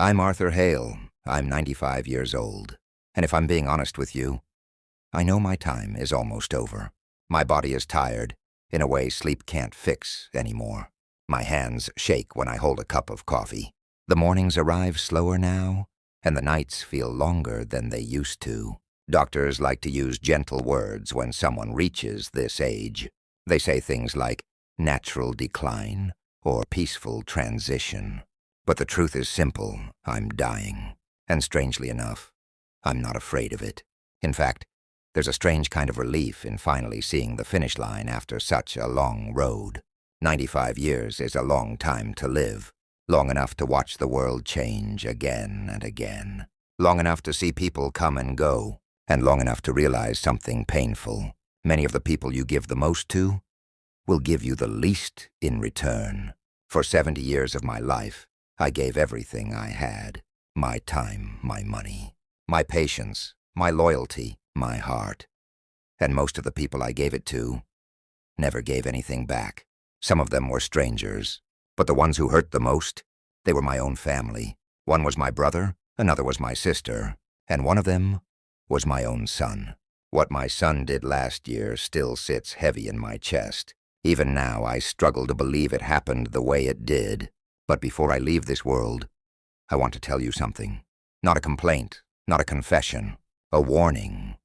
I'm Arthur Hale. I'm 95 years old. And if I'm being honest with you, I know my time is almost over. My body is tired, in a way sleep can't fix anymore. My hands shake when I hold a cup of coffee. The mornings arrive slower now, and the nights feel longer than they used to. Doctors like to use gentle words when someone reaches this age. They say things like natural decline or peaceful transition. But the truth is simple. I'm dying. And strangely enough, I'm not afraid of it. In fact, there's a strange kind of relief in finally seeing the finish line after such a long road. 95 years is a long time to live. Long enough to watch the world change again and again. Long enough to see people come and go. And long enough to realize something painful. Many of the people you give the most to will give you the least in return. For 70 years of my life, I gave everything I had. My time, my money, my patience, my loyalty, my heart. And most of the people I gave it to never gave anything back. Some of them were strangers, but the ones who hurt the most, they were my own family. One was my brother, another was my sister, and one of them was my own son. What my son did last year still sits heavy in my chest. Even now, I struggle to believe it happened the way it did. But before I leave this world, I want to tell you something. Not a complaint, not a confession, a warning.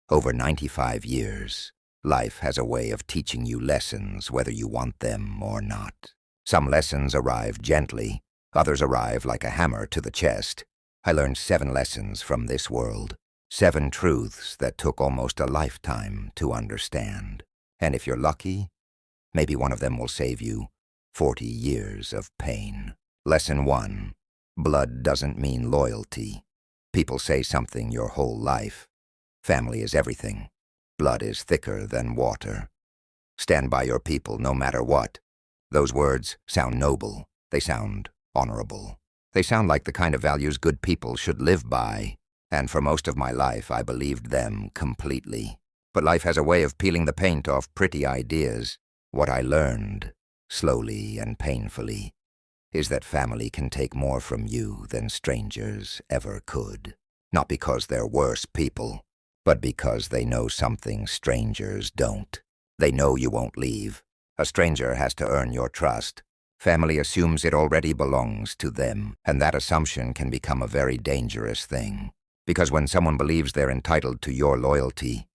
Over 95 years, life has a way of teaching you lessons whether you want them or not. Some lessons arrive gently, others arrive like a hammer to the chest. I learned 7 lessons from this world, 7 truths that took almost a lifetime to understand. And if you're lucky, maybe one of them will save you 40 years of pain. Lesson 1. Blood doesn't mean loyalty. People say something your whole life. Family is everything. Blood is thicker than water. Stand by your people no matter what. Those words sound noble. They sound honorable. They sound like the kind of values good people should live by. And for most of my life, I believed them completely. But life has a way of peeling the paint off pretty ideas. What I learned, slowly and painfully, is that family can take more from you than strangers ever could. Not because they're worse people, but because they know something strangers don't. They know you won't leave. A stranger has to earn your trust. Family assumes it already belongs to them, and that assumption can become a very dangerous thing. Because when someone believes they're entitled to your loyalty,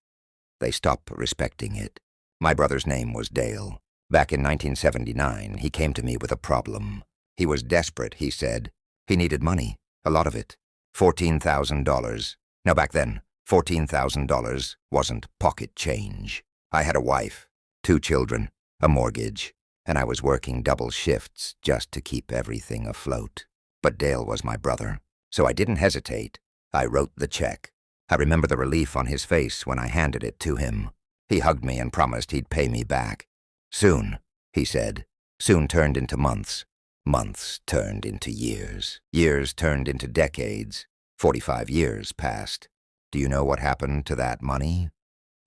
they stop respecting it. My brother's name was Dale. Back in 1979, he came to me with a problem. He was desperate, he said. He needed money, a lot of it. $14,000. Now back then, $14,000 wasn't pocket change. I had a wife, 2 children, a mortgage, and I was working double shifts just to keep everything afloat. But Dale was my brother, so I didn't hesitate. I wrote the check. I remember the relief on his face when I handed it to him. He hugged me and promised he'd pay me back. Soon, he said. Soon turned into months. Months turned into years. Years turned into decades. 45 years passed. Do you know what happened to that money?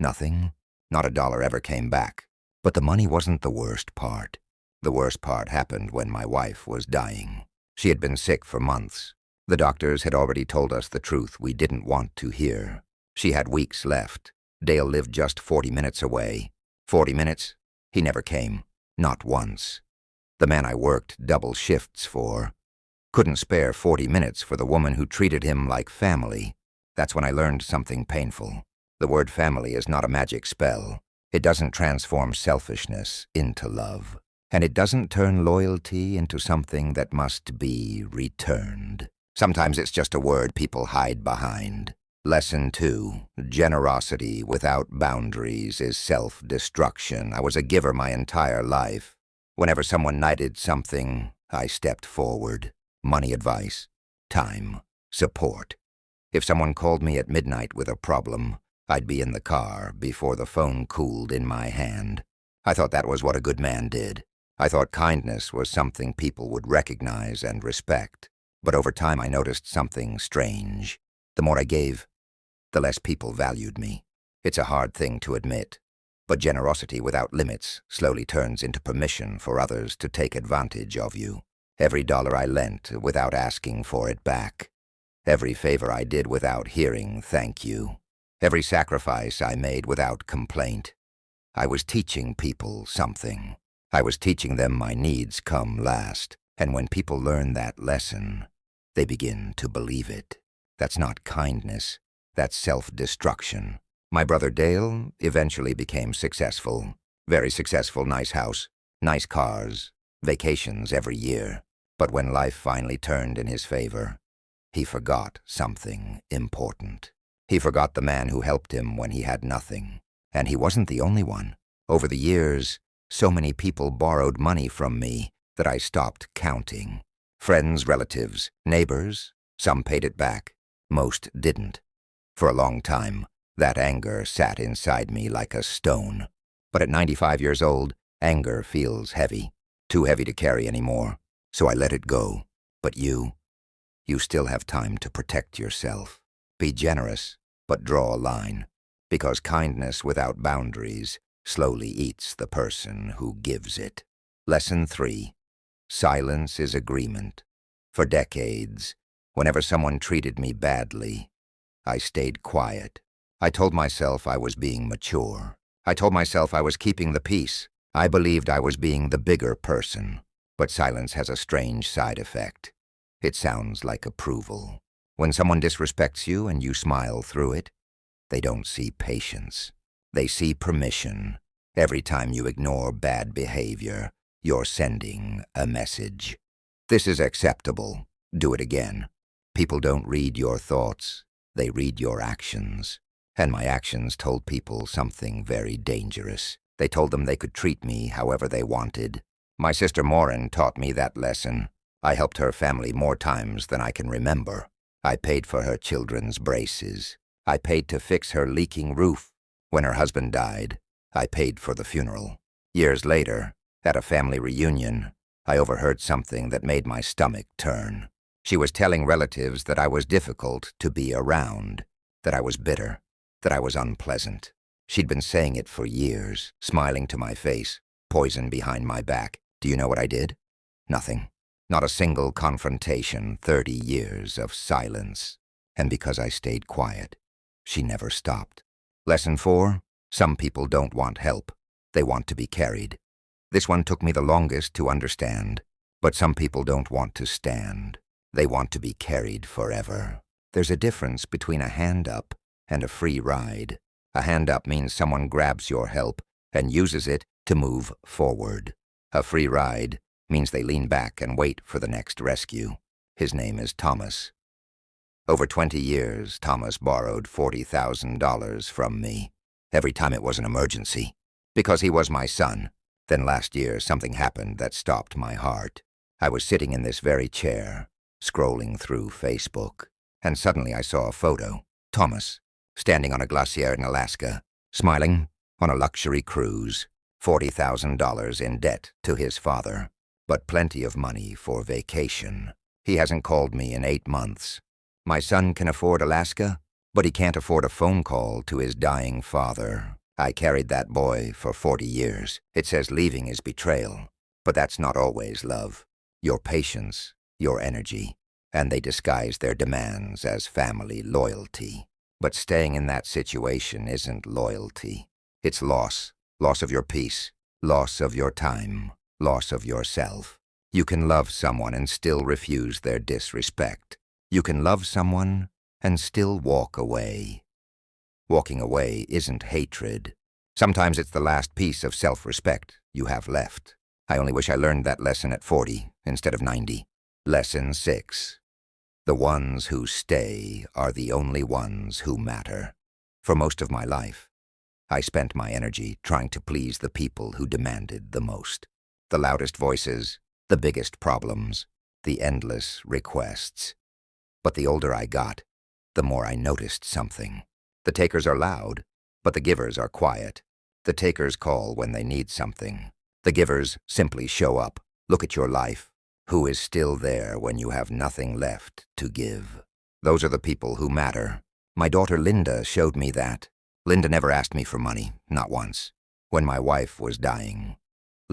Nothing. Not a dollar ever came back. But the money wasn't the worst part. The worst part happened when my wife was dying. She had been sick for months. The doctors had already told us the truth we didn't want to hear. She had weeks left. Dale lived just 40 minutes away. 40 minutes? He never came. Not once. The man I worked double shifts for couldn't spare 40 minutes for the woman who treated him like family. That's when I learned something painful. The word family is not a magic spell. It doesn't transform selfishness into love. And it doesn't turn loyalty into something that must be returned. Sometimes it's just a word people hide behind. Lesson 2. Generosity without boundaries is self-destruction. I was a giver my entire life. Whenever someone needed something, I stepped forward. Money advice, time, support. If someone called me at midnight with a problem, I'd be in the car before the phone cooled in my hand. I thought that was what a good man did. I thought kindness was something people would recognize and respect. But over time I noticed something strange. The more I gave, the less people valued me. It's a hard thing to admit, but generosity without limits slowly turns into permission for others to take advantage of you. Every dollar I lent without asking for it back. Every favor I did without hearing thank you. Every sacrifice I made without complaint. I was teaching people something. I was teaching them my needs come last. And when people learn that lesson, they begin to believe it. That's not kindness. That's self-destruction. My brother Dale eventually became successful. Very successful, nice house, nice cars, vacations every year. But when life finally turned in his favor, he forgot something important. He forgot the man who helped him when he had nothing. And he wasn't the only one. Over the years, so many people borrowed money from me that I stopped counting. Friends, relatives, neighbors, some paid it back, most didn't. For a long time, that anger sat inside me like a stone. But at 95 years old, anger feels heavy, too heavy to carry anymore. So I let it go. But you still have time to protect yourself. Be generous, but draw a line. Because kindness without boundaries slowly eats the person who gives it. Lesson 3. Silence is agreement. For decades, whenever someone treated me badly, I stayed quiet. I told myself I was being mature. I told myself I was keeping the peace. I believed I was being the bigger person. But silence has a strange side effect. It sounds like approval. When someone disrespects you and you smile through it, they don't see patience. They see permission. Every time you ignore bad behavior, you're sending a message. This is acceptable. Do it again. People don't read your thoughts. They read your actions. And my actions told people something very dangerous. They told them they could treat me however they wanted. My sister Maureen taught me that lesson. I helped her family more times than I can remember. I paid for her children's braces. I paid to fix her leaking roof. When her husband died, I paid for the funeral. Years later, at a family reunion, I overheard something that made my stomach turn. She was telling relatives that I was difficult to be around, that I was bitter, that I was unpleasant. She'd been saying it for years, smiling to my face, poison behind my back. Do you know what I did? Nothing. Not a single confrontation, 30 years of silence. And because I stayed quiet, she never stopped. Lesson 4. Some people don't want help. They want to be carried. This one took me the longest to understand. But some people don't want to stand. They want to be carried forever. There's a difference between a hand up and a free ride. A hand up means someone grabs your help and uses it to move forward. A free ride means they lean back and wait for the next rescue. His name is Thomas. Over 20 years, Thomas borrowed $40,000 from me, every time it was an emergency, because he was my son. Then last year, something happened that stopped my heart. I was sitting in this very chair, scrolling through Facebook, and suddenly I saw a photo. Thomas, standing on a glacier in Alaska, smiling on a luxury cruise, $40,000 in debt to his father, but plenty of money for vacation. He hasn't called me in 8 months. My son can afford Alaska, but he can't afford a phone call to his dying father. I carried that boy for 40 years. It says leaving is betrayal, but that's not always love. Your patience, your energy, and they disguise their demands as family loyalty. But staying in that situation isn't loyalty. It's loss. Loss of your peace. Loss of your time. Loss of yourself. You can love someone and still refuse their disrespect. You can love someone and still walk away. Walking away isn't hatred. Sometimes it's the last piece of self-respect you have left. I only wish I learned that lesson at 40 instead of 90. Lesson 6. The ones who stay are the only ones who matter. For most of my life, I spent my energy trying to please the people who demanded the most. The loudest voices, the biggest problems, the endless requests. But the older I got, the more I noticed something. The takers are loud, but the givers are quiet. The takers call when they need something. The givers simply show up. Look at your life. Who is still there when you have nothing left to give? Those are the people who matter. My daughter Linda showed me that. Linda never asked me for money, not once. When my wife was dying,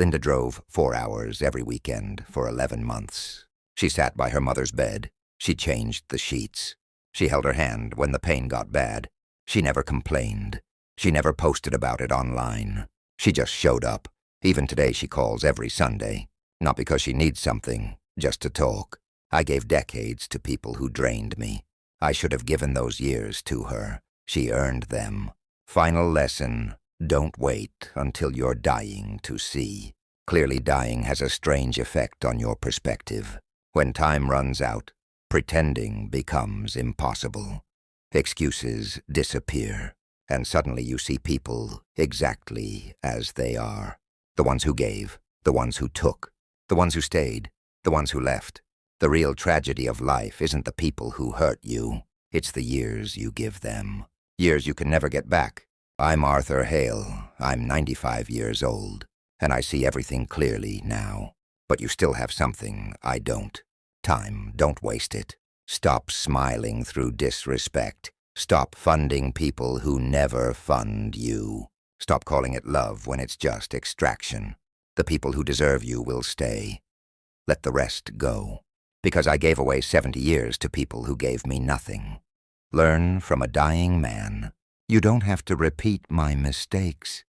Linda drove 4 hours every weekend for 11 months. She sat by her mother's bed. She changed the sheets. She held her hand when the pain got bad. She never complained. She never posted about it online. She just showed up. Even today she calls every Sunday. Not because she needs something, just to talk. I gave decades to people who drained me. I should have given those years to her. She earned them. Final lesson: don't wait until you're dying to see. Clearly dying has a strange effect on your perspective. When time runs out, pretending becomes impossible. Excuses disappear, and suddenly you see people exactly as they are. The ones who gave, the ones who took, the ones who stayed, the ones who left. The real tragedy of life isn't the people who hurt you. It's the years you give them. Years you can never get back. I'm Arthur Hale. I'm 95 years old, and I see everything clearly now. But you still have something I don't. Time, don't waste it. Stop smiling through disrespect. Stop funding people who never fund you. Stop calling it love when it's just extraction. The people who deserve you will stay. Let the rest go. Because I gave away 70 years to people who gave me nothing. Learn from a dying man. You don't have to repeat my mistakes.